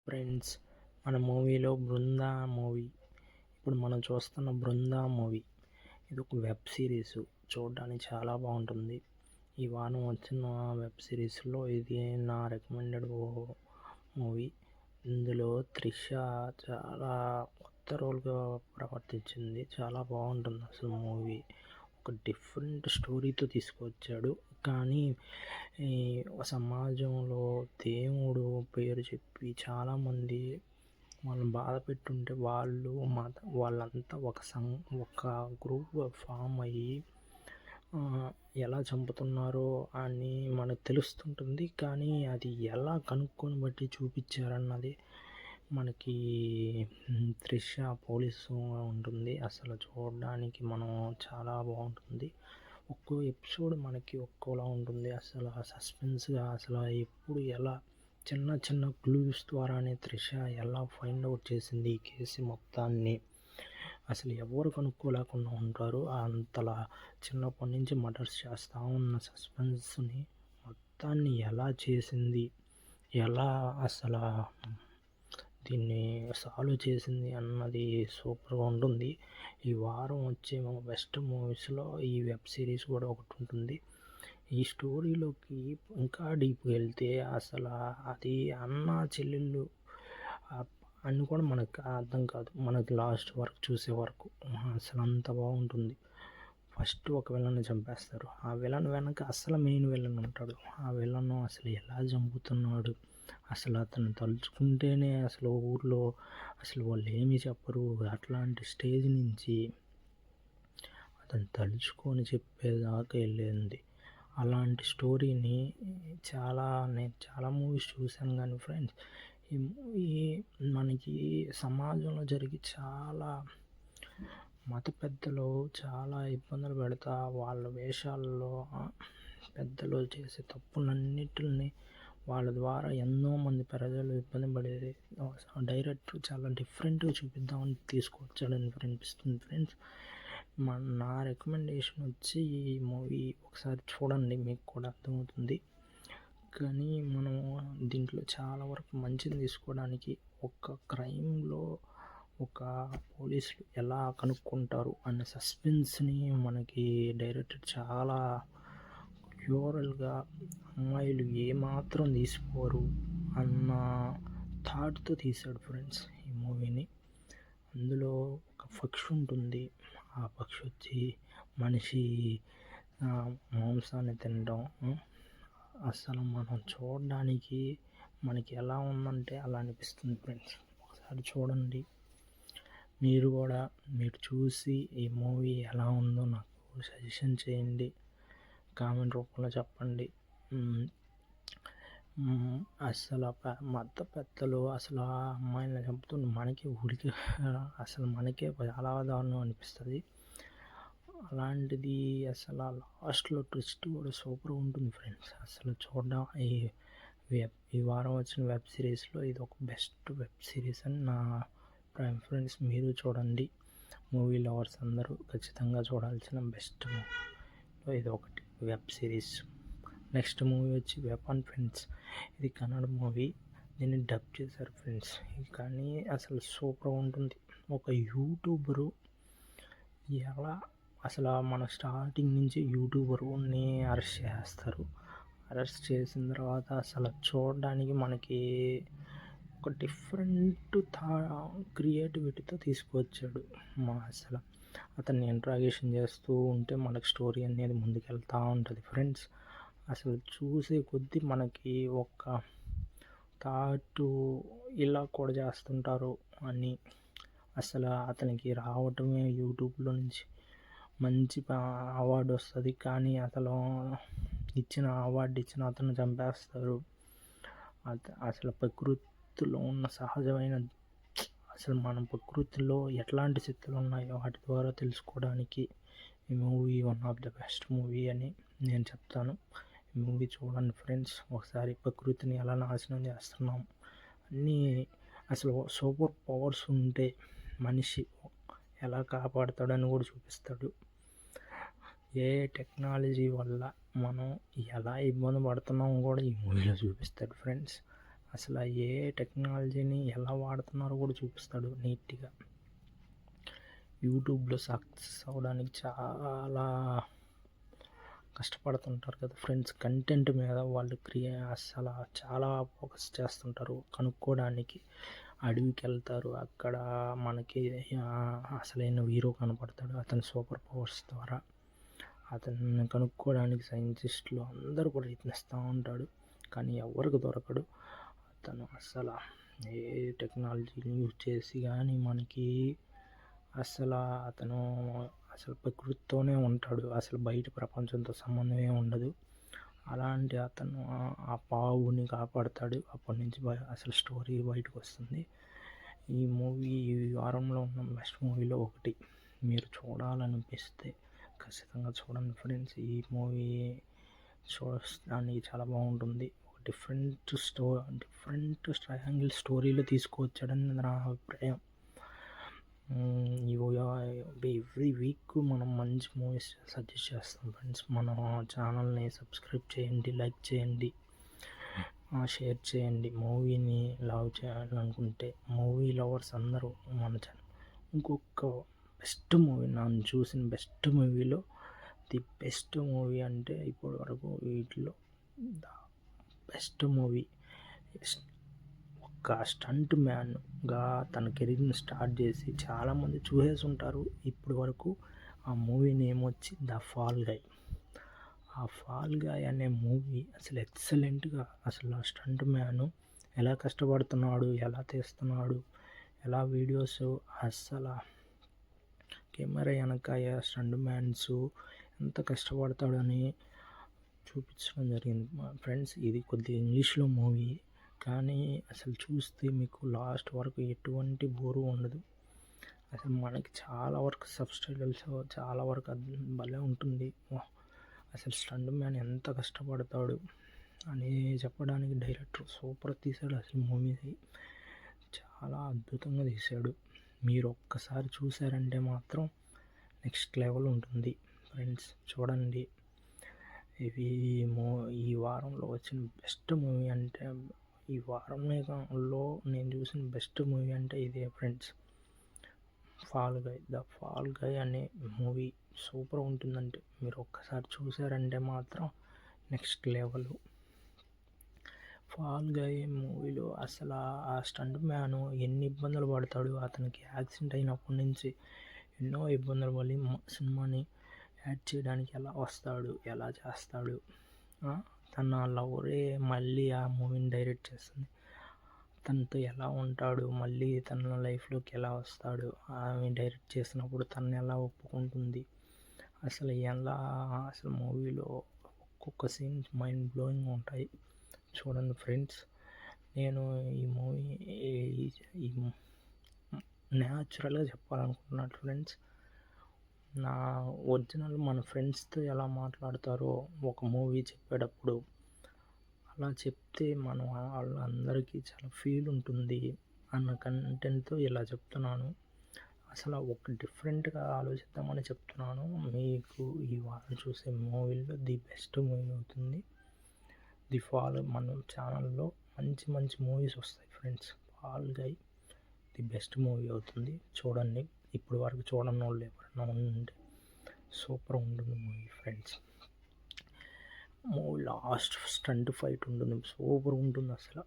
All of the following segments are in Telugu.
ఫ్రెండ్స్, మన మూవీలో 'బృందా' మూవీ ఇప్పుడు మనం చూస్తున్న 'బృందా' మూవీ ఇది ఒక వెబ్ సిరీస్. చూడడానికి చాలా బాగుంటుంది. ఈ వారం వచ్చిన వెబ్ సిరీస్లో ఇది నా రికమెండెడ్ మూవీ. ఇందులో త్రిష చాలా కొత్త రోల్గా ప్రవర్తించింది. చాలా బాగుంటుంది అసలు మూవీ. ఒక డిఫరెంట్ స్టోరీతో తీసుకొచ్చాడు. కానీ ఈ సమాజంలో దేవుడు పేరు చెప్పి చాలామంది వాళ్ళని బాధ పెట్టుంటే వాళ్ళంతా ఒక గ్రూప్ ఫామ్ అయ్యి ఎలా చంపుతున్నారో అని మనకు తెలుస్తుంటుంది. కానీ అది ఎలా కనుక్కొని బట్టి చూపించారన్నది మనకి త్రిష పోలీసు ఉంటుంది. అసలు చూడడానికి మనం చాలా బాగుంటుంది. ఒక్కో ఎపిసోడ్ మనకి ఒక్కోలా ఉంటుంది. అసలు ఆ సస్పెన్స్గా అసలు ఎప్పుడు ఎలా చిన్న చిన్న క్లూస్ ద్వారానే త్రిష ఎలా ఫైండ్ అవుట్ చేసింది ఈ కేసు మొత్తాన్ని. అసలు ఎవరు కనుక్కోలేకుండా ఉంటారు. అంతలా చిన్నప్పటి నుంచి మర్డర్స్ చేస్తూ ఉన్న సస్పెన్స్ని మొత్తాన్ని ఎలా చేసింది, ఎలా అసలు దీన్ని సాల్వ్ చేసింది అన్నది సూపర్గా ఉంటుంది. ఈ వారం వచ్చే బెస్ట్ మూవీస్లో ఈ వెబ్ సిరీస్ కూడా ఒకటి ఉంటుంది. ఈ స్టోరీలోకి ఇంకా డీప్గా వెళ్తే అసలు అది అన్న చెల్లెళ్ళు అని కూడా మనకు అర్థం కాదు. మనకి లాస్ట్ వరకు చూసే వరకు అసలు అంత బాగుంటుంది. ఫస్ట్ ఒక విలన్ని చంపేస్తారు. ఆ విలన్ వెనక అసలు మెయిన్ విలన్ ఉంటాడు. ఆ విలన్ అసలు ఎలా చంపుతున్నాడు, అసలు అతను తలుచుకుంటేనే అసలు ఊర్లో అసలు వాళ్ళు ఏమీ చెప్పరు. అట్లాంటి స్టేజ్ నుంచి అతను తలుచుకొని చెప్పేదాకా వెళ్ళింది. అలాంటి స్టోరీని నేను చాలా మూవీస్ చూశాను. కానీ ఫ్రెండ్స్, ఈ మూవీ మనకి సమాజంలో జరిగి చాలా మత పెద్దలు చాలా ఇబ్బందులు పెడతా వాళ్ళ వేషాల్లో పెద్దలు చేసే తప్పులన్నిటిని వాళ్ళ ద్వారా ఎంతో మంది ప్రజలు ఇబ్బంది పడేది డైరెక్టర్ చాలా డిఫరెంట్గా చూపిద్దామని తీసుకొచ్చాడని అనిపిస్తుంది. ఫ్రెండ్స్, నా రికమెండేషన్ వచ్చి ఈ మూవీ ఒకసారి చూడండి, మీకు కూడా అర్థమవుతుంది. కానీ మనం దీంట్లో చాలా వరకు మంచిని తీసుకోవడానికి ఒక క్రైమ్లో ఒక పోలీసులు ఎలా కనుక్కుంటారు అనే సస్పెన్స్ని మనకి డైరెక్టర్ చాలా ప్యూరల్గా అమ్మాయిలు ఏమాత్రం తీసిపోరు అన్న థాట్తో తీశాడు ఫ్రెండ్స్ ఈ మూవీని. అందులో ఒక పక్షి ఉంటుంది. ఆ పక్షి వచ్చి మనిషి మాంసాన్ని తినడం అసలు మనం చూడడానికి మనకి ఎలా ఉందంటే అలా అనిపిస్తుంది. ఫ్రెండ్స్, ఒకసారి చూడండి. మీరు చూసి ఈ మూవీ ఎలా ఉందో నాకు సజెషన్ చేయండి, కామెంట్ రూపంలో చెప్పండి. అసలు మత పెద్దలు అసలు ఆ అమ్మాయిని చంపుతుంటే మనకే చాలా దారుణం అనిపిస్తుంది. అలాంటిది అసలు లాస్ట్లో ట్విస్ట్ కూడా సూపర్ ఉంటుంది ఫ్రెండ్స్. అసలు చూడడం ఈ వారం వచ్చిన వెబ్ సిరీస్లో ఇది ఒక బెస్ట్ వెబ్ సిరీస్ అని నా అభిప్రాయం. ఫ్రెండ్స్, మీరు చూడండి. మూవీ లవర్స్ అందరూ ఖచ్చితంగా చూడాల్సిన బెస్ట్ మూవీలో ఇది ఒకటి వెబ్ సిరీస్. నెక్స్ట్ మూవీ వచ్చి వెపన్ ఫ్రెండ్స్. ఇది కన్నడ మూవీ. దీన్ని డబ్ చేశారు ఫ్రెండ్స్. కానీ అసలు సూపర్ ఉంటుంది. ఒక యూట్యూబరు ఎలా అసలు మన స్టార్టింగ్ నుంచి యూట్యూబర్ని అరెస్ట్ చేస్తారు. అరెస్ట్ చేసిన తర్వాత అసలు చూడడానికి మనకి ఒక డిఫరెంట్ క్రియేటివిటీతో తీసుకువచ్చాడు. అసలు అతన్ని ఇంట్రాగేషన్ చేస్తూ ఉంటే మనకు స్టోరీ అనేది ముందుకెళ్తూ ఉంటుంది. ఫ్రెండ్స్, అసలు చూసే కొద్దీ మనకి ఒక థాట్ ఇలా కూడా చేస్తుంటారు అని అసలు అతనికి రావటమే యూట్యూబ్లో నుంచి మంచి అవార్డు వస్తుంది. కానీ అసలు అవార్డు ఇచ్చిన అతను చంపేస్తారు. అసలు ప్రకృతిలో ఉన్న సహజమైన అసలు మనం ప్రకృతిలో ఎట్లాంటి శక్తులు ఉన్నాయో వాటి ద్వారా తెలుసుకోవడానికి ఈ movie one of the best movie అని నేను చెప్తాను. ఈ మూవీ చూడండి ఫ్రెండ్స్. ఒకసారి ప్రకృతిని ఎలా నాశనం చేస్తున్నాం అన్నీ అసలు సూపర్ పవర్స్ ఉంటే మనిషి ఎలా కాపాడుతాడని కూడా చూపిస్తాడు. ఏ టెక్నాలజీ వల్ల మనం ఎలా ఇబ్బంది పడుతున్నామో కూడా ఈ మూవీలో చూపిస్తాడు ఫ్రెండ్స్. అసలు ఏ టెక్నాలజీని ఎలా వాడుతున్నారో కూడా చూపిస్తాడు నీట్గా. యూట్యూబ్లో సక్సెస్ అవ్వడానికి చాలా కష్టపడుతుంటారు కదా ఫ్రెండ్స్. కంటెంట్ మీద వాళ్ళు అసలు చాలా ఫోకస్ చేస్తుంటారు. కనుక్కోవడానికి అడవికి వెళ్తారు. అక్కడ మనకి అసలైన హీరో కనపడతాడు. అతని సూపర్ పవర్స్ ద్వారా అతన్ని కనుక్కోవడానికి సైంటిస్టులు అందరూ ప్రయత్నిస్తూ ఉంటాడు. కానీ ఎవరికి దొరకడు. అతను అసలు ఏ టెక్నాలజీని యూజ్ చేసి కానీ మనకి అతను ప్రకృతితోనే ఉంటాడు. అసలు బయట ప్రపంచంతో సంబంధమే ఉండదు. అలాంటి అతను ఆ పావుని కాపాడుతాడు. అప్పటి నుంచి అసలు స్టోరీ బయటకు వస్తుంది. ఈ మూవీ ఈ వారంలో ఉన్న బెస్ట్ మూవీలో ఒకటి. మీరు చూడాలనిపిస్తే ఖచ్చితంగా చూడండి ఫ్రెండ్స్. ఈ మూవీ చూడడానికి చాలా బాగుంటుంది. డిఫరెంట్ ట్రయాంగిల్ స్టోరీలో తీసుకువచ్చాడని నా అభిప్రాయం. ఎవ్రీ వీక్ మనం మంచి మూవీస్ సజెస్ట్ చేస్తాం ఫ్రెండ్స్. మన ఛానల్ని సబ్స్క్రైబ్ చేయండి, లైక్ చేయండి, షేర్ చేయండి. మూవీని లవ్ చేయాలనుకుంటే మూవీ లవర్స్ అందరూ మన ఛానల్. ఇంకొక బెస్ట్ మూవీ, నన్ను చూసిన బెస్ట్ మూవీలో ది బెస్ట్ మూవీ అంటే ఇప్పటి వరకు వీటిలో ద బెస్ట్ మూవీ, ఒక స్టంట్ మ్యాన్గా తన కెరీర్ని స్టార్ట్ చేసి చాలామంది చూసేసి ఉంటారు ఇప్పటి వరకు. ఆ మూవీ నేమ్ వచ్చి ద ఫాల్ గై. ఆ ఫాల్ గాయ్ అనే మూవీ అసలు ఎక్సలెంట్గా, అసలు ఆ స్టంట్ మ్యాన్ ఎలా కష్టపడుతున్నాడు, ఎలా తీస్తున్నాడు, ఎలా వీడియోస్, అసలు కెమెరా వెనక స్టంట్ మ్యాన్స్ ఎంత కష్టపడతాడని చూపించడం జరిగింది ఫ్రెండ్స్. ఇది కొద్దిగా ఇంగ్లీష్లో మూవీ, కానీ అసలు చూస్తే మీకు లాస్ట్ వరకు ఎటువంటి బోరు ఉండదు. అసలు మనకి చాలా వరకు సబ్స్టైటిల్స్ చాలా వరకు భలే ఉంటుంది. అసలు స్టంట్ మ్యాన్ ఎంత కష్టపడతాడు అని చెప్పడానికి డైరెక్టర్ సూపర్ తీశాడు. అసలు మూవీ చాలా అద్భుతంగా తీశాడు. మీరు ఒక్కసారి చూసారంటే మాత్రం నెక్స్ట్ లెవెల్ ఉంటుంది ఫ్రెండ్స్. చూడండి. ఈ వారంలో వచ్చిన బెస్ట్ మూవీ అంటే, ఈ వారంలో నేను చూసిన బెస్ట్ మూవీ అంటే ఇదే friends, Fall Guy. The Fall Guy అనే మూవీ సూపర్ ఉంటుందంటే మీరు ఒక్కసారి చూసారంటే మాత్రం నెక్స్ట్ లెవెల్. ఫాల్ గై మూవీలో అసలు ఆ స్టంట్ మ్యాన్ ఎన్ని ఇబ్బందులు పడతాడు. అతనికి యాక్సిడెంట్ అయినప్పటి నుంచి ఎన్నో ఇబ్బందులు పడి సినిమాని యాడ్ చేయడానికి ఎలా వస్తాడు, ఎలా చేస్తాడు. తన లవరే మళ్ళీ ఆ మూవీని డైరెక్ట్ చేస్తుంది. తనతో ఎలా ఉంటాడు, మళ్ళీ తన లైఫ్లోకి ఎలా వస్తాడు, ఆమె డైరెక్ట్ చేసినప్పుడు తను ఎలా ఒప్పుకుంటుంది, అసలు మూవీలో ఒక్కొక్క సీన్స్ మైండ్ బ్లోయింగ్ ఉంటాయి. చూడండి ఫ్రెండ్స్. నేను ఈ మూవీ న్యాచురల్గా చెప్పాలనుకుంటున్నాను ఫ్రెండ్స్. నా ఒరిజినల్ మన ఫ్రెండ్స్తో ఎలా మాట్లాడతారో ఒక మూవీ చెప్పేటప్పుడు అలా చెప్తే వాళ్ళందరికీ చాలా ఫీల్ ఉంటుంది అన్న కంటెంట్తో ఇలా చెప్తున్నాను. అసలు ఒక డిఫరెంట్గా ఆలోచిద్దామని చెప్తున్నాను. మీకు ఈ వారం చూసే మూవీలో ది బెస్ట్ మూవీ అవుతుంది ది ఫాల్. మన ఛానల్లో మంచి మంచి మూవీస్ వస్తాయి friends. Fall guy the best movie అవుతుంది. చూడండి. ఇప్పుడు వరకు చూడని వాళ్ళు ఎవరైనా ఉంటే సూపర్ ఉంటుంది movie friends. Movie last stunt fight ఉంటుంది, సూపర్ ఉంటుంది. అసలు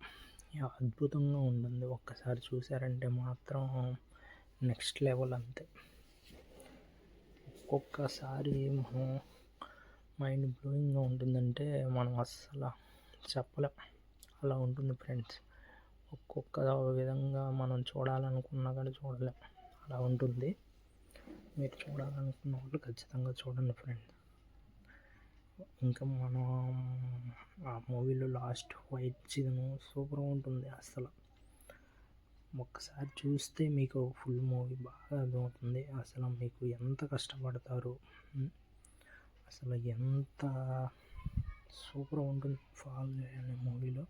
అద్భుతంగా ఉంటుంది. ఒక్కసారి చూసారంటే మాత్రం నెక్స్ట్ లెవెల్ అంతే. ఒక్కొక్కసారి మనం మైండ్ బ్లోయింగ్గా ఉంటుందంటే మనం అస్సలు చెప్పలేం, అలా ఉంటుంది ఫ్రెండ్స్. ఒక్కొక్క విధంగా మనం చూడాలనుకున్నా కానీ చూడలేం, అలా ఉంటుంది. మీరు చూడాలనుకున్న వాళ్ళు ఖచ్చితంగా చూడండి ఫ్రెండ్స్. ఇంకా మనం ఆ మూవీలో లాస్ట్ ఫైట్ సీన్ సూపర్గా ఉంటుంది. అసలు ఒక్కసారి చూస్తే మీకు ఫుల్ మూవీ బాగా అర్థమవుతుంది. అసలు మీకు ఎంత కష్టపడతారు, అసలు ఎంత సూపర్గా ఉంటుంది ఫాల్ అనే మూవీలో.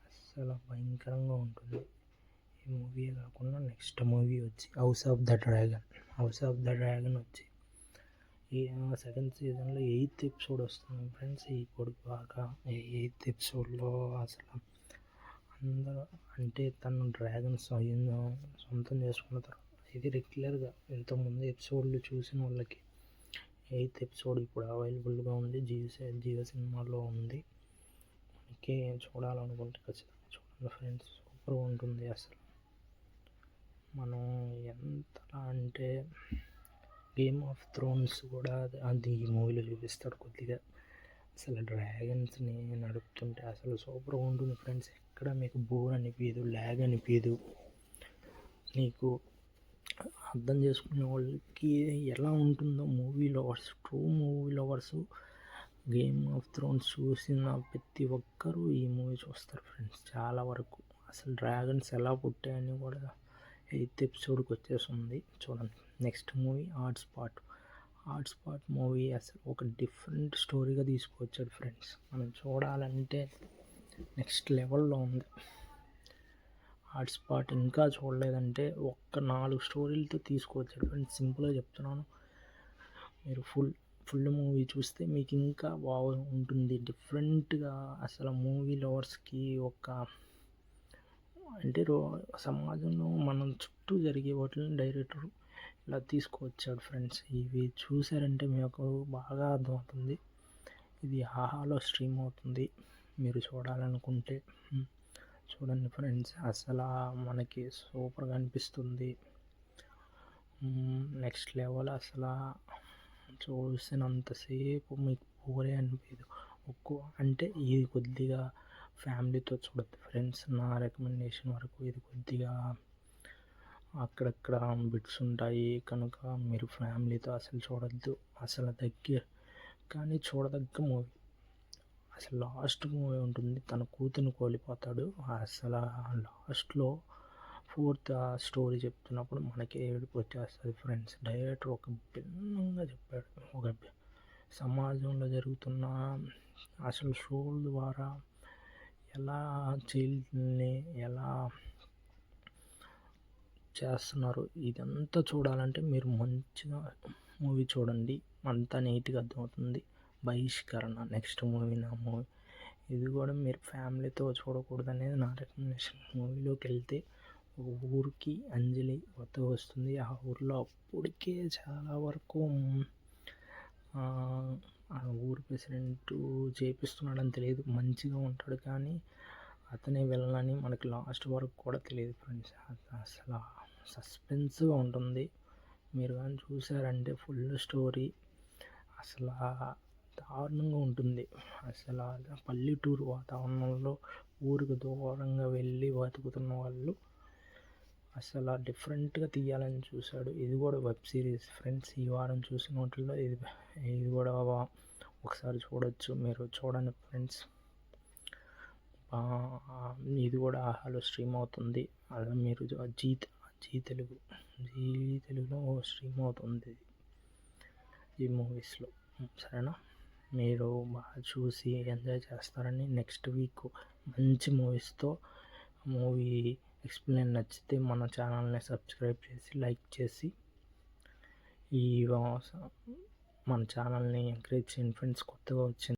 అసలు భయంకరంగా ఉంటుంది. ఈ మూవీ కాకుండా నెక్స్ట్ మూవీ వచ్చి హౌస్ ఆఫ్ ద డ్రాగన్ వచ్చి ఈ సెకండ్ సీజన్లో 8th ఎపిసోడ్ వస్తుంది ఫ్రెండ్స్. ఇప్పుడు బాగా 8th ఎపిసోడ్లో అసలు అందరూ అంటే తను డ్రాగన్ సొంతం చేసుకున్న తర్వాత ఇది రెగ్యులర్గా ఇంతకుముందు ఎపిసోడ్లు చూసిన వాళ్ళకి 8th ఎపిసోడ్ ఇప్పుడు అవైలబుల్గా ఉంది. జియో సినిమాలో ఉంది. మనకి చూడాలనుకుంటే ఖచ్చితంగా చూడండి ఫ్రెండ్స్, సూపర్గా ఉంటుంది. అసలు మనం ఎంతలా అంటే గేమ్ ఆఫ్ థ్రోన్స్ కూడా అది ఈ మూవీలో చూపిస్తాడు కొద్దిగా. అసలు డ్రాగన్స్ని నడుపుతుంటే అసలు సూపర్గా ఉంటుంది ఫ్రెండ్స్. ఎక్కడ మీకు బోర్ అనిపించదు, ల్యాగ్ అనిపించదు. నీకు అర్థం చేసుకునే వాళ్ళకి ఎలా ఉంటుందో movie lovers, true movie lovers game of Thrones చూసిన ప్రతి ఒక్కరూ ఈ మూవీ చూస్తారు ఫ్రెండ్స్ చాలా వరకు. అసలు డ్రాగన్స్ ఎలా పుట్టాయని కూడా 8th ఎపిసోడ్కి వచ్చేసింది చూడండి. Next movie hot spot movie అసలు ఒక డిఫరెంట్ స్టోరీగా తీసుకువచ్చాడు ఫ్రెండ్స్. మనం చూడాలంటే నెక్స్ట్ లెవెల్లో ఉంది. హాట్ స్పాట్ ఇంకా చూడలేదంటే ఒక్క 4 స్టోరీలతో తీసుకువచ్చాడు ఫ్రెండ్స్. సింపుల్గా చెప్తున్నాను, మీరు ఫుల్ మూవీ చూస్తే మీకు ఇంకా బాగుంటుంది. డిఫరెంట్గా అసలు మూవీ లవర్స్కి ఒక అంటే సమాజంలో మనం చుట్టూ జరిగే వాటిని డైరెక్టర్ ఇలా తీసుకువచ్చాడు ఫ్రెండ్స్. ఇవి చూసారంటే మీకు బాగా అర్థమవుతుంది. ఇది ఆహాలో స్ట్రీమ్ అవుతుంది, మీరు చూడాలనుకుంటే చూడండి ఫ్రెండ్స్. అసలు మనకి సూపర్గా అనిపిస్తుంది. Next level. అసలు చూసినంతసేపు మీకు బోరే అనిపించదు. అంటే ఇది కొద్దిగా ఫ్యామిలీతో చూడద్దు ఫ్రెండ్స్. నా రికమెండేషన్ వరకు ఇది కొద్దిగా అక్కడక్కడ బిట్స్ ఉంటాయి కనుక మీరు ఫ్యామిలీతో అసలు చూడద్దు. అసలు కానీ చూడదగ్గ మూవీ. అసలు లాస్ట్ మూవీ ఉంటుంది, తన కూతుర్ని కోల్పోతాడు. అసలు లాస్ట్లో 4th స్టోరీ చెప్తున్నప్పుడు మనకి ఏడుపు వచ్చేస్తుంది ఫ్రెండ్స్. డైరెక్టర్ ఒక భిన్నంగా చెప్పాడు. ఒక సమాజంలో జరుగుతున్న అసలు షోల ద్వారా ఎలా చైల్డ్ని ఎలా చేస్తున్నారు ఇదంతా చూడాలంటే మీరు మంచిగా మూవీ చూడండి, అంతా నీట్గా అర్థమవుతుంది. బహిష్కరణ నెక్స్ట్ మూవీ. నా మూవీ ఇది కూడా మీరు ఫ్యామిలీతో చూడకూడదు అనేది నా రికమెండేషన్. మూవీలోకి వెళ్తే ఊరికి అంజలి వస్తుంది. ఆ ఊరిలో అప్పటికే చాలా వరకు ఆ ఊరు ప్రెసిడెంట్ చేపిస్తున్నాడని తెలియదు, మంచిగా ఉంటాడు కానీ అతనే వెళ్ళని మనకి లాస్ట్ వరకు కూడా తెలియదు ఫ్రెండ్స్. అసలు సస్పెన్స్గా ఉంటుంది. మీరు కానీ చూసారంటే ఫుల్ స్టోరీ అసలు దారుణంగా ఉంటుంది. అసలు పల్లెటూరు వాతావరణంలో ఊరికి దూరంగా వెళ్ళి బతుకుతున్న వాళ్ళు అసలు డిఫరెంట్గా తీయాలని చూశాడు. ఇది కూడా వెబ్ సిరీస్ ఫ్రెండ్స్. ఈ వారం చూసిన వాటిల్లో ఇది కూడా ఒకసారి చూడొచ్చు. మీరు చూడండి ఫ్రెండ్స్. ఇది కూడా ఆహాలో స్ట్రీమ్ అవుతుంది. అలా మీరు జీ తెలుగులో స్ట్రీమ్ అవుతుంది ఈ మూవీస్లో. సరేనా, మీరు బాగా చూసి ఎంజాయ్ చేస్తారని. నెక్స్ట్ వీక్ మంచి మూవీస్తో మూవీ ఎక్స్ప్లెయిన్ నచ్చితే మన ఛానల్ని సబ్స్క్రైబ్ చేసి లైక్ చేసి మన ఛానల్ని ఎంకరేజ్ చేయండి ఫ్రెండ్స్. కొత్తగా వచ్చింది